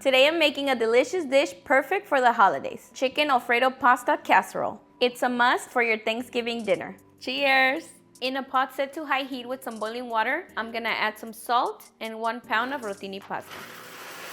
Today I'm making a delicious dish perfect for the holidays. Chicken Alfredo pasta casserole. It's a must for your Thanksgiving dinner. Cheers! In a pot set to high heat with some boiling water, I'm gonna add some salt and 1 pound of Rotini pasta.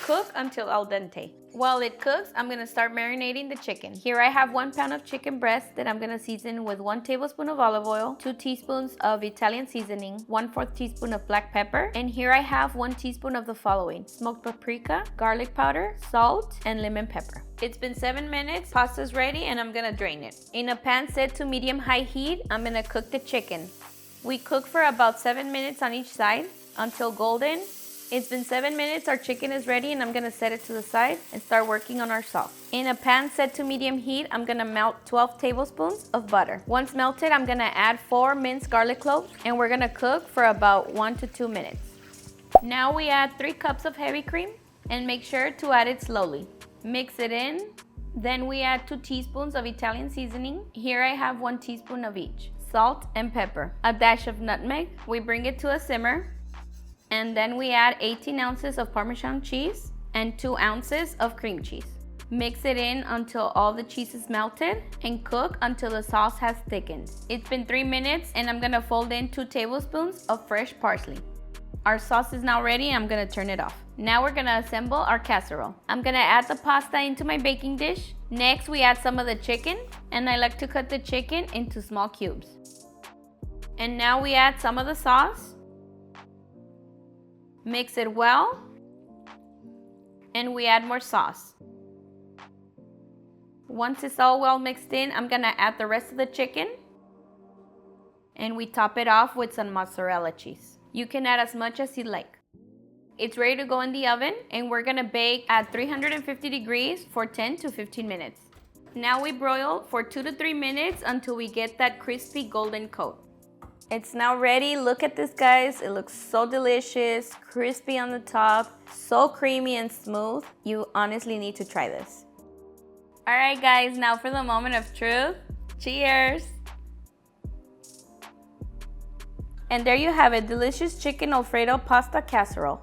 Cook until al dente. While it cooks, I'm gonna start marinating the chicken. Here I have 1 pound of chicken breast that I'm gonna season with 1 tablespoon of olive oil, 2 teaspoons of Italian seasoning, 1/4 teaspoon of black pepper, and here I have 1 teaspoon of the following: smoked paprika, garlic powder, salt, and lemon pepper. It's been 7 minutes, pasta's ready, and I'm gonna drain it. In a pan set to medium-high heat, I'm gonna cook the chicken. We cook for about 7 minutes on each side until golden. It's been 7 minutes, our chicken is ready, and I'm gonna set it to the side and start working on our sauce. In a pan set to medium heat, I'm gonna melt 12 tablespoons of butter. Once melted, I'm gonna add 4 minced garlic cloves, and we're gonna cook for about 1 to 2 minutes. Now we add 3 cups of heavy cream, and make sure to add it slowly. Mix it in. Then we add 2 teaspoons of Italian seasoning. Here I have 1 teaspoon of each. Salt and pepper. A dash of nutmeg. We bring it to a simmer. And then we add 18 ounces of Parmesan cheese and 2 ounces of cream cheese. Mix it in until all the cheese is melted and cook until the sauce has thickened. It's been 3 minutes and I'm gonna fold in 2 tablespoons of fresh parsley. Our sauce is now ready and I'm gonna turn it off. Now we're gonna assemble our casserole. I'm gonna add the pasta into my baking dish. Next we add some of the chicken, and I like to cut the chicken into small cubes. And now we add some of the sauce. Mix it well, and we add more sauce. Once it's all well mixed in, I'm gonna add the rest of the chicken, and we top it off with some mozzarella cheese. You can add as much as you like. It's ready to go in the oven, and we're gonna bake at 350 degrees for 10 to 15 minutes. Now we broil for 2 to 3 minutes until we get that crispy golden coat. It's now ready. Look at this, guys. It looks so delicious, crispy on the top, so creamy and smooth. You honestly need to try this. All right, guys, now for the moment of truth. Cheers. And there you have it, delicious chicken Alfredo pasta casserole.